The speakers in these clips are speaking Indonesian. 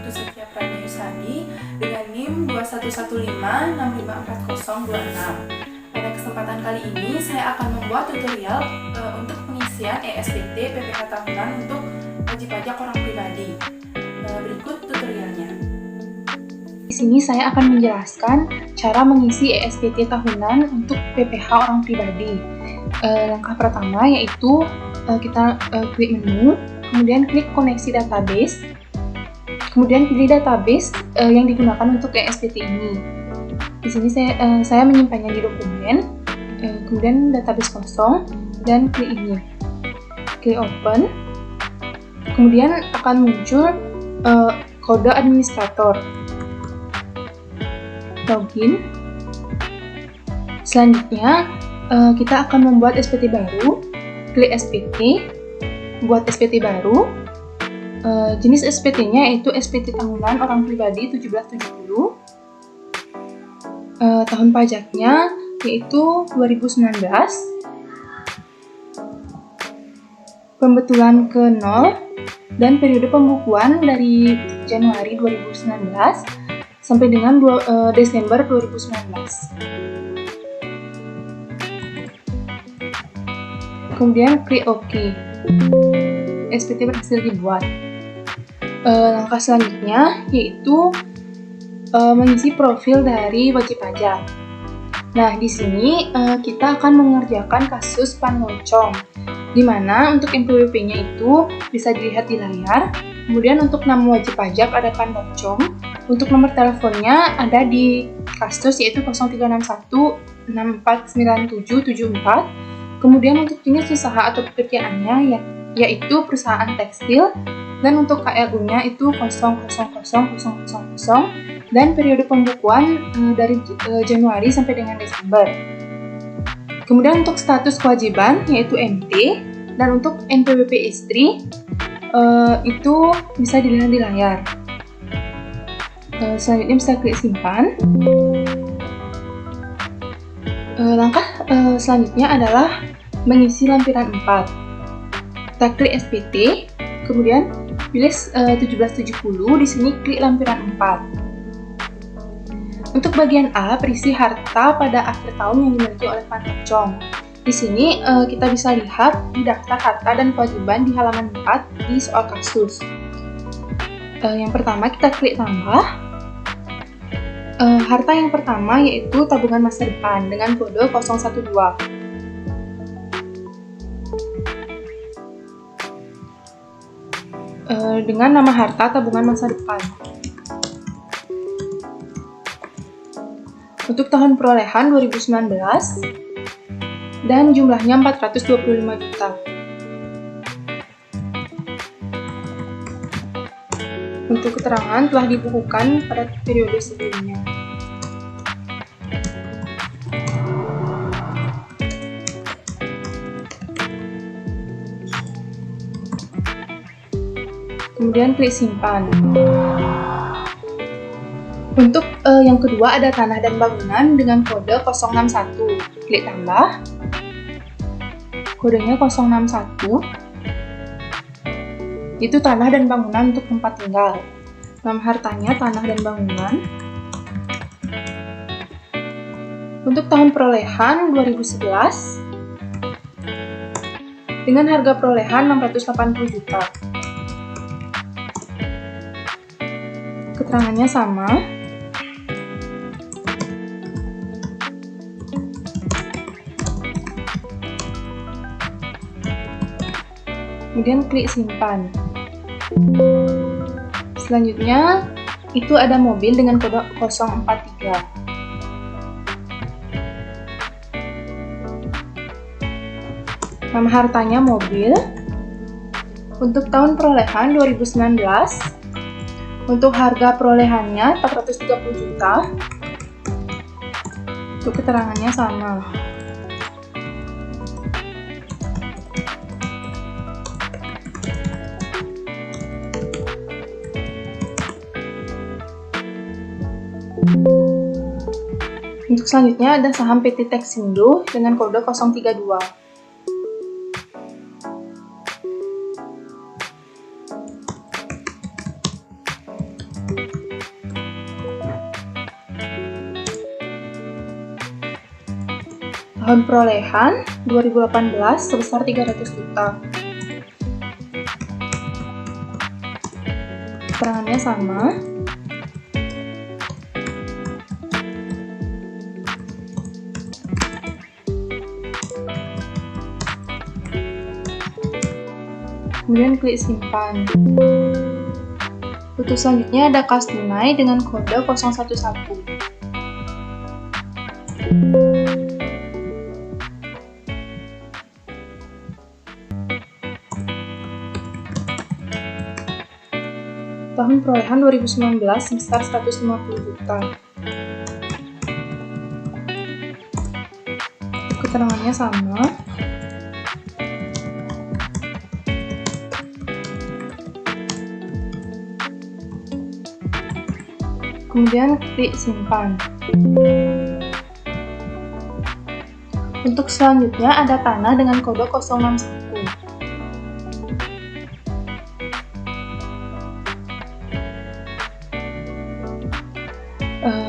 Putu Setia Pradiyusadi dengan NIM 2115654026. Pada kesempatan kali ini saya akan membuat tutorial untuk pengisian ESPT PPh tahunan untuk wajib pajak orang pribadi. Berikut tutorialnya. Di sini saya akan menjelaskan cara mengisi ESPT tahunan untuk PPh orang pribadi. Langkah pertama yaitu kita klik menu, kemudian klik koneksi database, kemudian pilih database yang digunakan untuk ESPT ini. Di sini saya menyimpannya di dokumen, kemudian database kosong, dan klik ini. Klik open, kemudian akan muncul kode administrator. Login. Selanjutnya kita akan membuat SPT baru. Klik SPT, buat SPT baru. Jenis SPT-nya yaitu SPT tahunan orang pribadi 1770. Tahun pajaknya yaitu 2019. Pembetulan ke 0 dan periode pembukuan dari Januari 2019 sampai dengan Desember 2019. Kemudian klik OK. SPT berhasil dibuat. Langkah selanjutnya yaitu mengisi profil dari wajib pajak. Nah, di sini kita akan mengerjakan kasus panlocong, di mana untuk NPWP-nya itu bisa dilihat di layar. Kemudian untuk nama wajib pajak ada panlocong. Untuk nomor teleponnya ada di kasus yaitu 0361 649774. Kemudian untuk jenis usaha atau pekerjaannya yaitu perusahaan tekstil, dan untuk KLU-nya itu 000000 dan periode pembukuan dari Januari sampai dengan Desember. Kemudian untuk status kewajiban yaitu MT, dan untuk NPWP istri itu bisa dilihat di layar. Selanjutnya bisa klik simpan. Langkah selanjutnya adalah mengisi lampiran 4. Kita klik SPT, kemudian pilih 1770, di sini klik lampiran 4. Untuk bagian A, berisi harta pada akhir tahun yang dimiliki oleh panlocong. Di sini kita bisa lihat di daftar harta dan kewajiban di halaman 4 di soal kasus. Yang pertama kita klik tambah. Harta yang pertama yaitu tabungan masa depan dengan kode 012. Dengan nama harta tabungan masa depan. Untuk tahun perolehan 2019 dan jumlahnya 425 juta. Untuk keterangan telah dibukukan pada periode sebelumnya. Kemudian klik simpan. Untuk yang kedua ada tanah dan bangunan dengan kode 061. Klik tambah. Kodenya 061. Itu tanah dan bangunan untuk tempat tinggal. Nama hartanya tanah dan bangunan. Untuk tahun perolehan 2011 dengan harga perolehan 680 juta. Keterangannya sama. Kemudian klik simpan. Selanjutnya itu ada mobil dengan kode 043. Nama hartanya mobil. Untuk tahun perolehan 2019, untuk harga perolehannya 430 juta. Untuk keterangannya sama. Untuk selanjutnya ada saham PT Texindo dengan kode 032. Tahun perolehan 2018 sebesar 300 juta. Keterangannya sama. Kemudian klik simpan. Untuk selanjutnya ada kas tunai dengan kode 011. Tahun perolehan 2019 sebesar 150 juta. Keterangannya sama. Kemudian klik simpan. Untuk selanjutnya ada tanah dengan kode 061.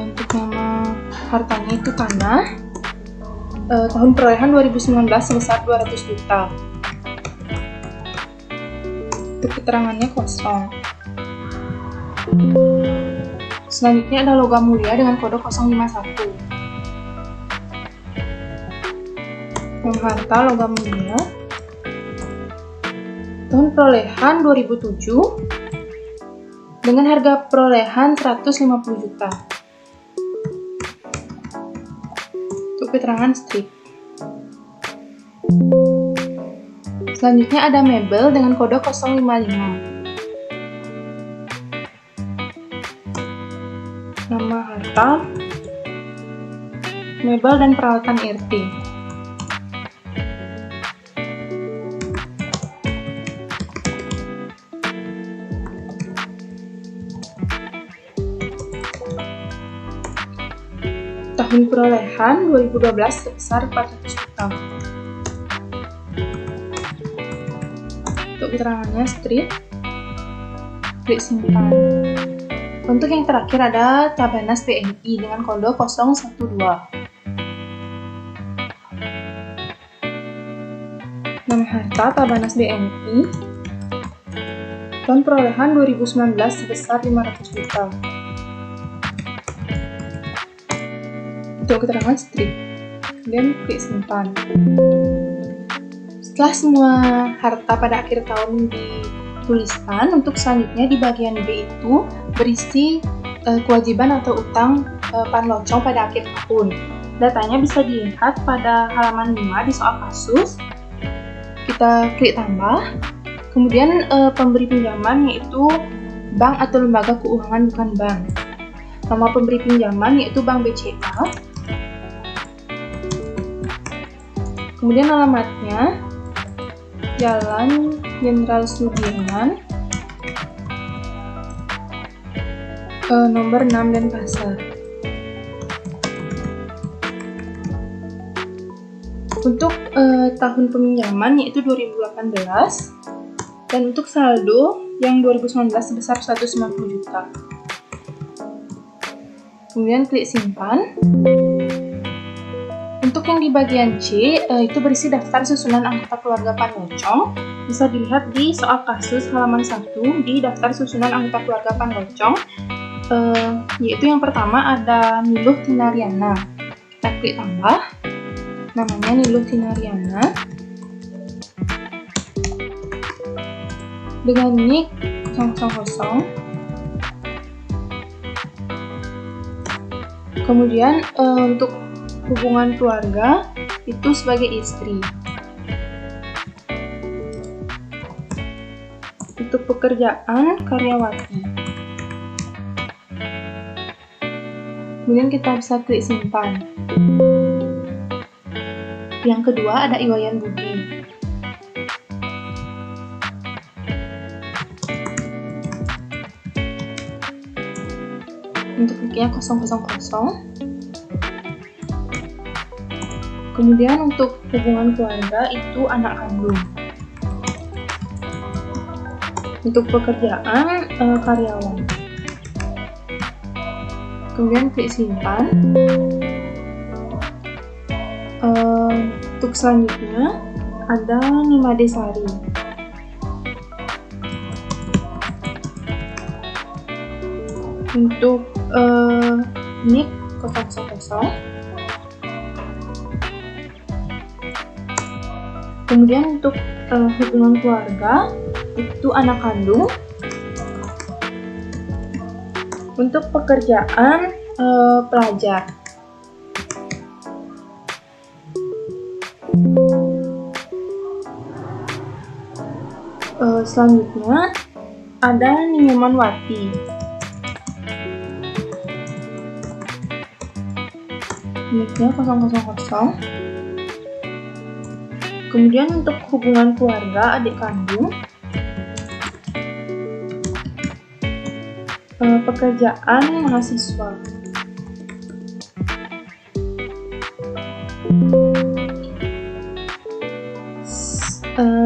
Untuk nama hartanya itu tanah. Tahun perolehan 2019 sebesar 200 juta. Untuk keterangannya kosong. Selanjutnya ada logam mulia dengan kode 051. Nama harta logam mulia. Tahun perolehan 2007 dengan harga perolehan 150 juta. Untuk keterangan strip. Selanjutnya ada mebel dengan kode 055. Nama harta, mebel dan peralatan RT. Tahun perolehan 2012 sebesar 400 juta. Untuk keterangannya strip, klik simpan. Untuk yang terakhir ada Tabanas BNI dengan kode 012. Nama harta Tabanas BNI. Tahun perolehan 2019 sebesar 500 juta. Untuk keterangan strip, kemudian klik simpan. Setelah semua harta pada akhir tahun dituliskan, untuk selanjutnya di bagian B itu berisi kewajiban atau utang panlocong pada akhir tahun. Datanya bisa dilihat pada halaman 5 di soal kasus. Kita klik tambah. Kemudian pemberi pinjaman yaitu bank atau lembaga keuangan bukan bank. Nama pemberi pinjaman yaitu Bank BCA. Kemudian alamatnya Jalan Jenderal Sudirman, nomor 6 Denpasar. Untuk tahun peminjaman yaitu 2018, dan untuk saldo yang 2019 sebesar 150 juta. Kemudian klik simpan. Untuk yang di bagian C itu berisi daftar susunan anggota keluarga panlocong. Bisa dilihat di soal kasus halaman 1 di daftar susunan anggota keluarga panlocong. Yaitu yang pertama ada Niluh Tinariana. Kita klik tambah. Namanya Niluh Tinariana. Dengan nik 000. Kemudian untuk hubungan keluarga itu sebagai istri. Untuk pekerjaan karyawati. Kemudian kita bisa klik simpan. Yang kedua ada Iwayan Budi. Untuk niknya 000. Kemudian untuk hubungan keluarga itu anak kandung. Untuk pekerjaan karyawan. Kemudian klik simpan. Untuk selanjutnya ada Nimade Sari. Untuk NIK 000. Kemudian untuk hubungan keluarga itu anak kandung. Untuk pekerjaan pelajar. Selanjutnya ada Nyomanwati. Niknya 000. Kemudian untuk hubungan keluarga adik kandung, pekerjaan mahasiswa.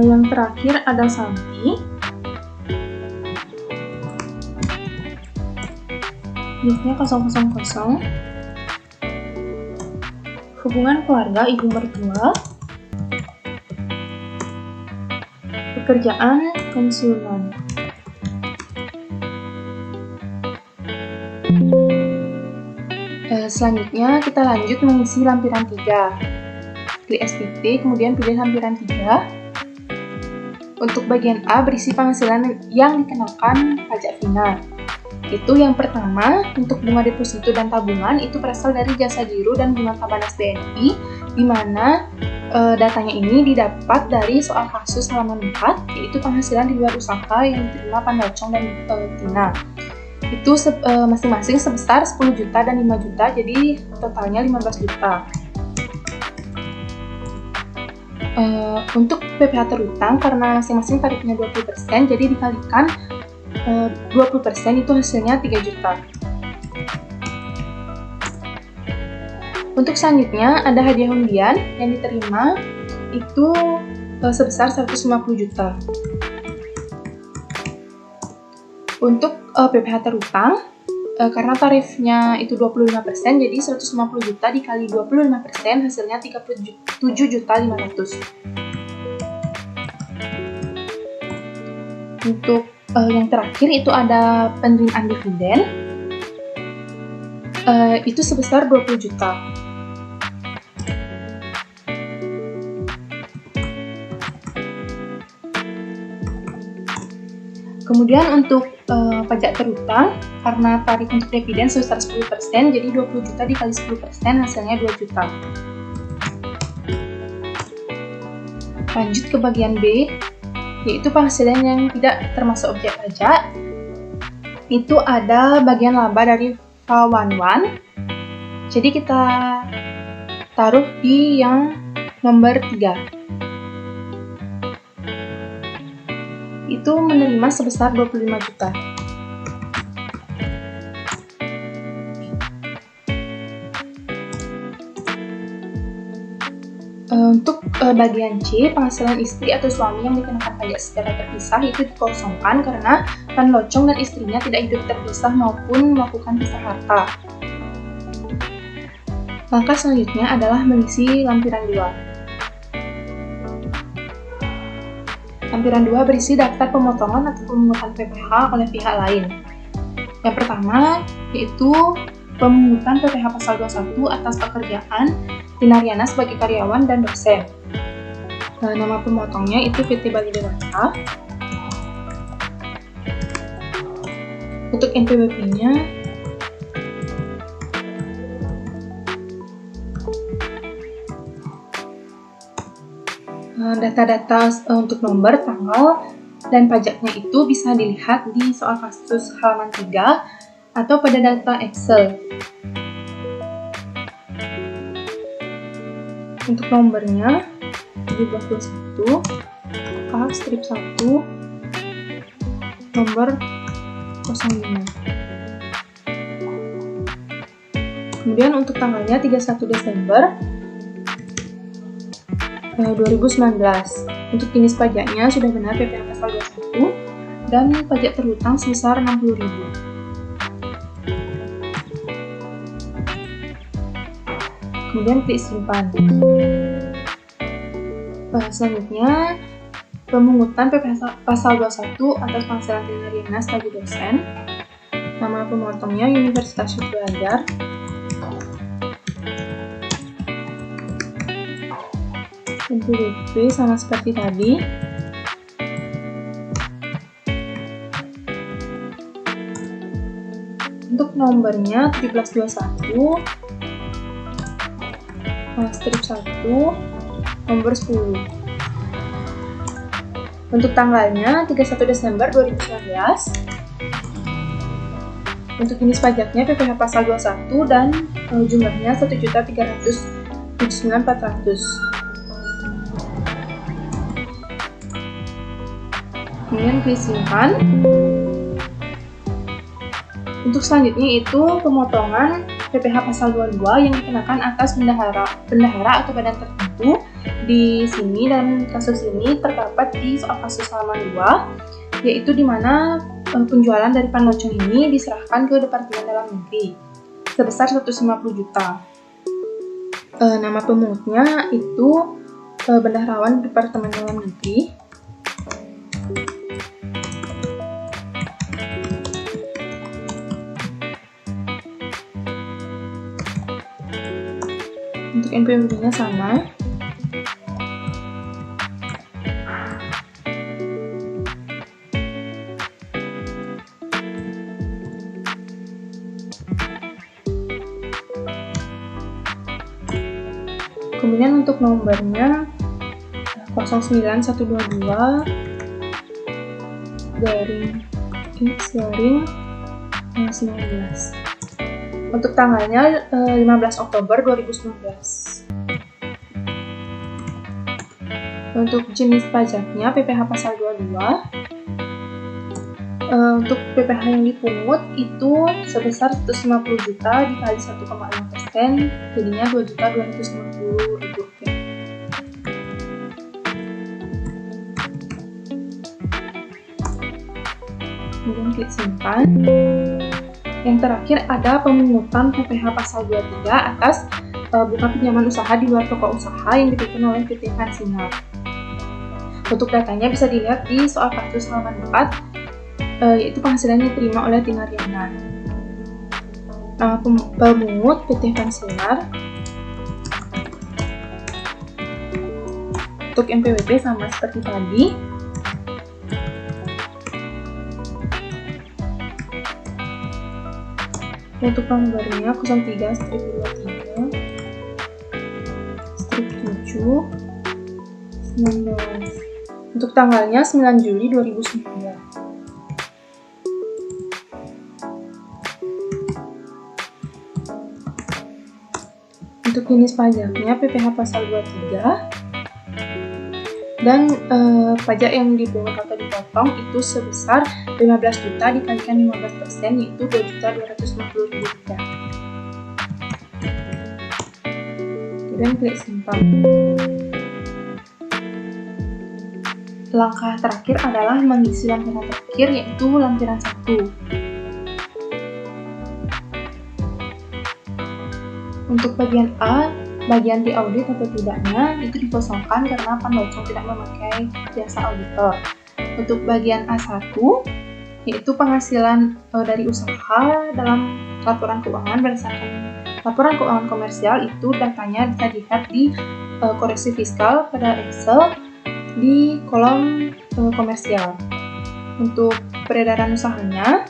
Yang terakhir ada Santi. Niknya 000. Hubungan keluarga ibu mertua. Pekerjaan pensiunan. Selanjutnya kita lanjut mengisi lampiran 3. Klik SPT, kemudian pilih lampiran 3. Untuk bagian A berisi penghasilan yang dikenakan pajak final. Itu yang pertama, untuk bunga deposito dan tabungan itu berasal dari jasa giro dan bunga Tabanas BNI, di mana datanya ini didapat dari soal kasus halaman 4, yaitu penghasilan di luar usaha yang diterima Pandalcong dan Tina. Itu masing-masing sebesar 10 juta dan 5 juta, jadi totalnya 15 juta. Untuk PPh terutang, karena masing-masing tarifnya 20%, jadi dikalikan 20% itu hasilnya 3 juta. Untuk selanjutnya ada hadiah undian yang diterima itu sebesar 150 juta. Untuk PPh terutang, karena tarifnya itu 25%, jadi 150 juta dikali 25% hasilnya 37.500.000. Untuk yang terakhir itu ada penerimaan dividen, itu sebesar 20 juta. Kemudian untuk pajak terutang, karena tarif untuk dividen sebesar 10%, jadi 20 juta dikali 10% hasilnya 2 juta. Lanjut ke bagian B, yaitu penghasilan yang tidak termasuk objek pajak. Itu ada bagian laba dari Fawanwan. Jadi kita taruh di yang nomor 3. Itu menerima sebesar 25 juta. Untuk bagian C, penghasilan istri atau suami yang dikenakan pajak secara terpisah itu dikosongkan karena Pandalcong dan istrinya tidak hidup terpisah maupun melakukan pisah harta. Langkah selanjutnya adalah mengisi lampiran 2. Lampiran 2 berisi daftar pemotongan atau pemungutan PPh oleh pihak lain. Yang pertama yaitu pemungutan PPh pasal 21 atas pekerjaan Tinariana sebagai karyawan dan dosen. Nama pemotongnya itu PT Bali Dewata. Untuk NPWP-nya data-data untuk nomor, tanggal, dan pajaknya itu bisa dilihat di soal kasus halaman 3 atau pada data Excel. Untuk nomornya 1721 A strip 1 nomor 05. Kemudian untuk tanggalnya 31 Desember 2019. Untuk jenis pajaknya sudah benar PPh pasal 21 dan pajak terhutang sebesar 60.000. kemudian klik simpan. Selanjutnya, pemungutan PPh pasal 21 atas penghasilan Tina Riana sebagai dosen. Nama pemotongnya Universitas Syukur Belajar. NPWP sama seperti tadi. Untuk nomornya 1721, strip 1, nomor 10. Untuk tanggalnya 31 Desember 2019. Untuk jenis pajaknya PPh pasal 21 dan jumlahnya 1.379.400. Kemudian klik simpan. Untuk selanjutnya itu pemotongan PPh pasal 22 yang dikenakan atas bendahara atau badan tertentu. Di sini dan kasus ini terdapat di soal kasus halaman 2, yaitu di mana penjualan dari Panlocong ini diserahkan ke Departemen Dalam Negeri sebesar 150 juta. Nama pemungutnya itu Bendaharawan Departemen Dalam Negeri. Untuk NPWP-nya sama. Kemudian untuk nomornya 09122 X/19. Untuk tanggalnya 15 Oktober 2019. Untuk jenis pajaknya PPh pasal 22. Untuk PPh yang dipungut itu sebesar 150 juta dikali 1,5%, jadinya 2.250.000 rupiah. Kemudian klik simpan. Yang terakhir ada pemungutan PPh pasal 23 atas buka pinjaman usaha di luar toko usaha yang dipimpin oleh PT Vansinar. Untuk datanya bisa dilihat di soal kasus halaman 4, yaitu penghasilan yang diterima oleh Tina Riana. Nama pemungut PT Vansinar. Untuk NPWP sama seperti tadi. Untuk nomornya 03/23 7 19. Untuk tanggalnya 9 Juli 2009. Untuk jenis pajaknya PPh pasal 23 dan pajak yang dipungut atau dipotong itu sebesar 15 juta dikalikan 15%, yaitu 2.250.000 rupiah. Kemudian klik simpan. Langkah terakhir adalah mengisi lampiran terakhir, yaitu lampiran 1. Untuk bagian A, bagian diaudit atau tidaknya itu dikosongkan karena Panlocong tidak memakai jasa auditor. Untuk bagian A1, yaitu penghasilan dari usaha dalam laporan keuangan berdasarkan laporan keuangan komersial, itu datanya bisa dilihat di koreksi fiskal pada Excel di kolom komersial. Untuk peredaran usahanya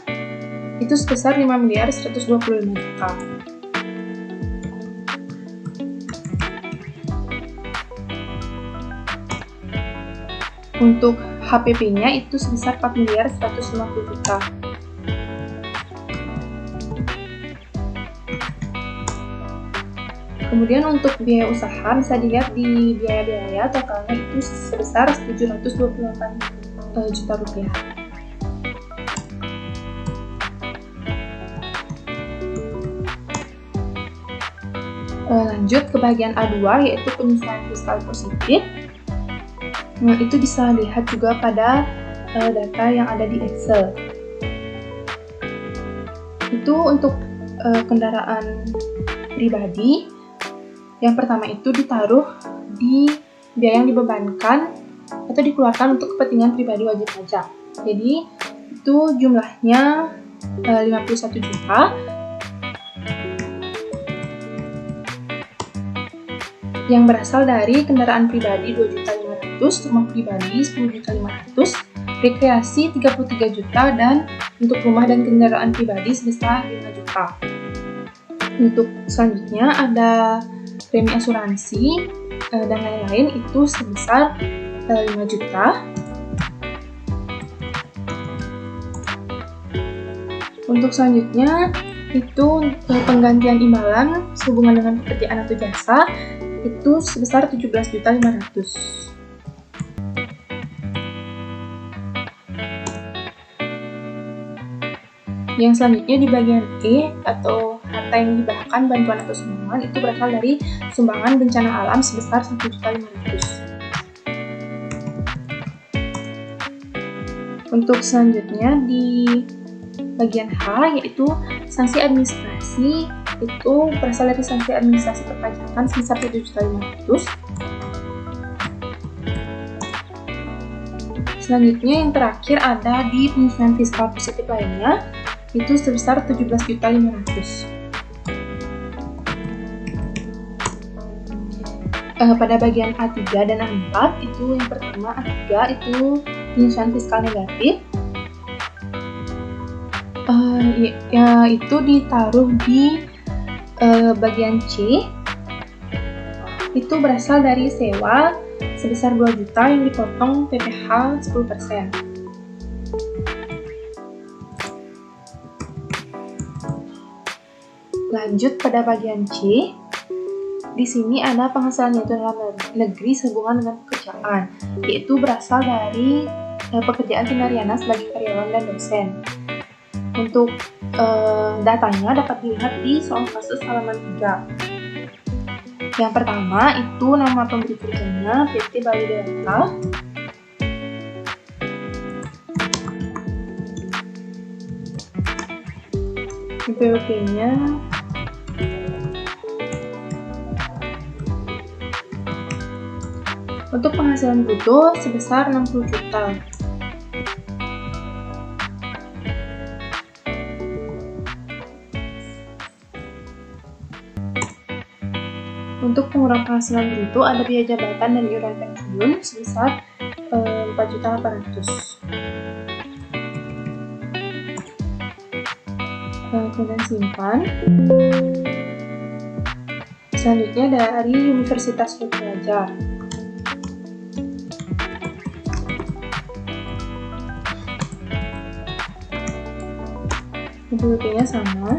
itu sebesar 5.125 juta. Untuk HPP-nya itu sebesar 4.150 juta. Kemudian untuk biaya usaha bisa dilihat di biaya-biaya totalnya itu sebesar 728 juta rupiah. Lanjut ke bagian A2, yaitu penyelesaian fiskal positif. Nah, itu bisa dilihat juga pada data yang ada di Excel. Itu untuk kendaraan pribadi, Yang pertama itu ditaruh di biaya yang dibebankan atau dikeluarkan untuk kepentingan pribadi wajib pajak. Jadi itu jumlahnya 51 juta. Yang berasal dari kendaraan pribadi 2.500.000, rumah pribadi 10.500.000, rekreasi 33 juta, dan untuk rumah dan kendaraan pribadi sebesar 5 juta. Untuk selanjutnya ada premi asuransi dan lain-lain itu sebesar 5 juta. Untuk selanjutnya itu penggantian imbalan sehubungan dengan pekerjaan atau jasa itu sebesar 17.500.000. Yang selanjutnya di bagian E atau harta yang dibahkan bantuan atau sumbangan itu berasal dari sumbangan bencana alam sebesar 1.500.000. Untuk selanjutnya di bagian H yaitu sanksi administrasi itu berasal dari sanksi administrasi perpajakan sebesar 7.500.000. Selanjutnya yang terakhir ada di penyesuaian fiskal positif lainnya itu sebesar 17.500.000. Pada bagian A3 dan A4 itu yang pertama A3 itu penyesuaian fiskal negatif. Itu ditaruh di bagian C. Itu berasal dari sewa sebesar 2 juta yang dipotong PPh 10%. Lanjut pada bagian C. Di sini ada penghasilan neto dalam negeri sehubungan dengan pekerjaan, yaitu berasal dari pekerjaan Tinariana sebagai karyawan dan dosen. Untuk datanya dapat dilihat di soal kasus halaman 3. Yang pertama itu nama pemberi kerjanya PT Bali Delta. PWP-nya untuk penghasilan bruto sebesar 60 juta. Untuk pengurangan penghasilan bruto ada biaya jabatan dan iuran pensiun sebesar 4.800.000. Kemudian simpan. Selanjutnya dari Universitas Belajar. PWP-nya sama.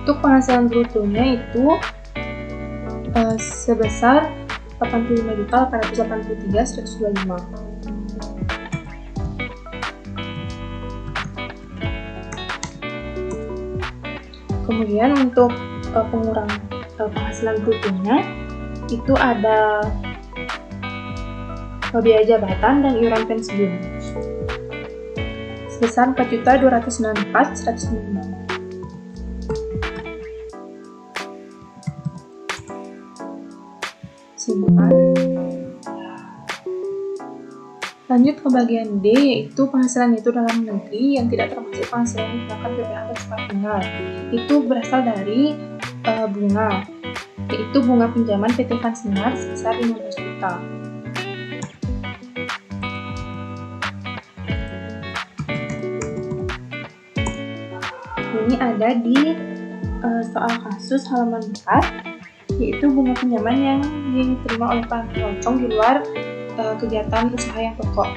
Untuk penghasilan brutonya itu sebesar 85.883.125. Kemudian untuk pengurangan penghasilan brutonya itu ada biaya jabatan dan iuran pensiun sebesar 4.294.105. Simpan. Lanjut ke bagian D yaitu penghasilan neto dalam negeri yang tidak termasuk penghasilan yang dikenakan PPh bersifat final. Itu berasal dari bunga, yaitu bunga pinjaman PT Vansinar sebesar 15 juta. Ini ada di soal kasus halaman 4, yaitu bunga pinjaman yang diterima oleh pelancong di luar kegiatan usaha yang pokok.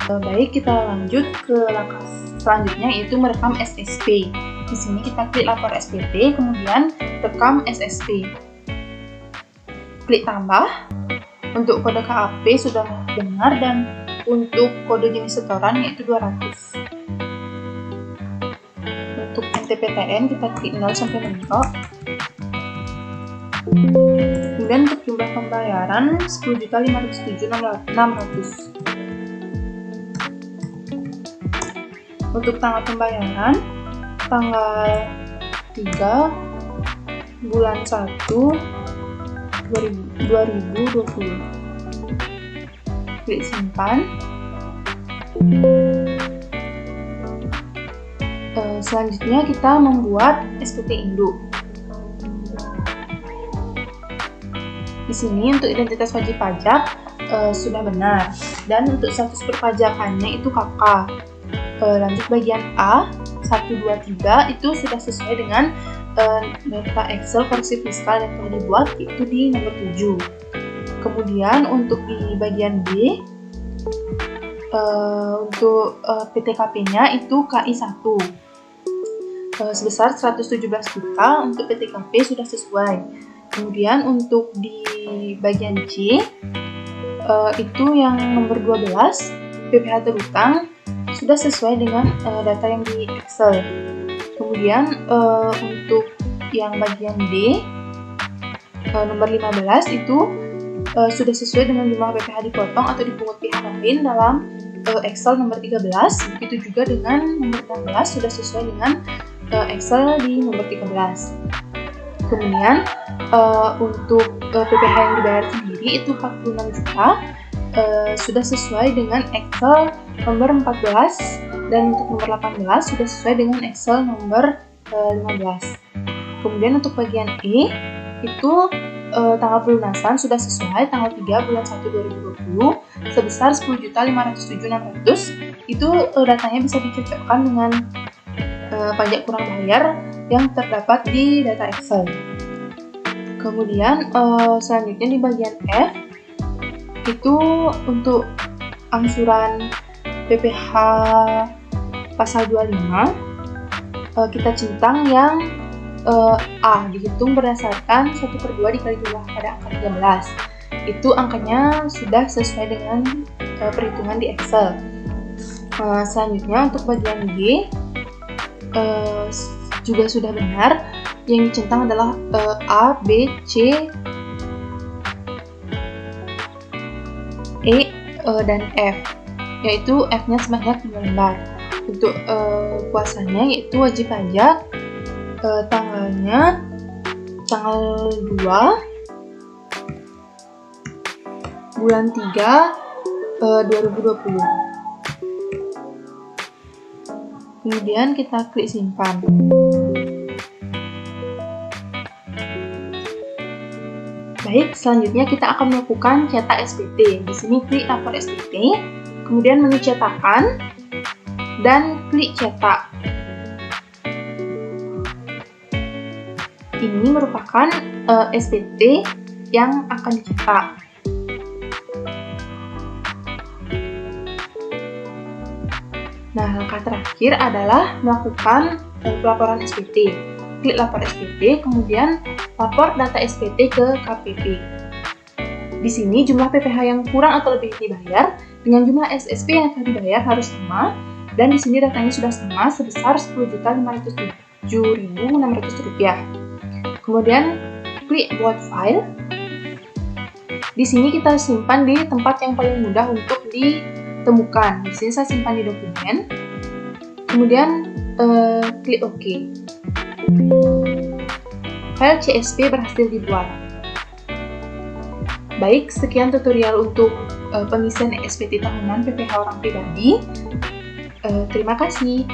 Baik, kita lanjut ke langkah selanjutnya yaitu merekam SSP. Di sini kita klik lapor SPT, kemudian rekam SSP. Klik tambah. Untuk kode KAP sudah benar dan untuk kode jenis setoran yaitu 200. Untuk NTPTN kita klik 0 sampai mentok. Kemudian untuk jumlah pembayaran 10.507.600. Untuk tanggal pembayaran, tanggal 3 bulan 1 2020. Klik simpan. Selanjutnya kita membuat SPT induk. Di sini untuk identitas wajib pajak sudah benar, dan untuk status perpajakannya itu KK. Lanjut bagian A 1, 2, 3 itu sudah sesuai dengan data Excel koreksi fiskal yang telah dibuat, itu di nomor 7. Kemudian untuk di bagian B untuk PTKP-nya itu KI 1 sebesar 117 juta. Untuk PTKP sudah sesuai. Kemudian untuk di bagian C itu yang nomor 12 PPh terutang sudah sesuai dengan data yang di Excel. Kemudian untuk yang bagian D nomor 15 itu sudah sesuai dengan jumlah PPh dipotong atau dipungut pihak lain dalam Excel nomor 13. Begitu juga dengan nomor 16 sudah sesuai dengan Excel di nomor 13. Kemudian untuk PPh yang dibayar sendiri itu 46 juta sudah sesuai dengan Excel nomor 14, dan untuk nomor 18 sudah sesuai dengan Excel nomor 15. Kemudian untuk bagian E itu tanggal pelunasan sudah sesuai tanggal 3 bulan 1 2020 sebesar 10.507.600. Itu datanya bisa dicocokkan dengan pajak kurang bayar yang terdapat di data Excel. Kemudian selanjutnya di bagian F itu untuk angsuran PPh pasal 25 kita centang yang A dihitung berdasarkan 1/2 dikali jumlah pada angka 13. Itu angkanya sudah sesuai dengan perhitungan di Excel. Selanjutnya untuk bagian G juga sudah benar. Yang dicentang adalah A, B, C, E, dan F, yaitu F-nya sebanyak 5 lembar. Untuk kuasanya yaitu wajib pajak, tanggalnya tanggal 2 bulan 3 2020. Kemudian kita klik simpan. Baik, selanjutnya kita akan melakukan cetak SPT. Di sini klik lapor SPT, kemudian menu cetakan, dan klik cetak. Ini merupakan SPT yang akan dicetak. Nah, langkah terakhir adalah melakukan pelaporan SPT. Klik lapor SPT, kemudian lapor data SPT ke KPP. Di sini jumlah PPh yang kurang atau lebih dibayar dengan jumlah SSP yang telah dibayar harus sama, dan di sini datanya sudah sama sebesar Rp10.507.600. Kemudian klik buat file. Di sini kita simpan di tempat yang paling mudah untuk ditemukan. Di sini saya simpan di dokumen. Kemudian klik OK. File CSV berhasil dibuat. Baik, sekian tutorial untuk pengisian SPT tahunan PPh orang pribadi. Terima kasih.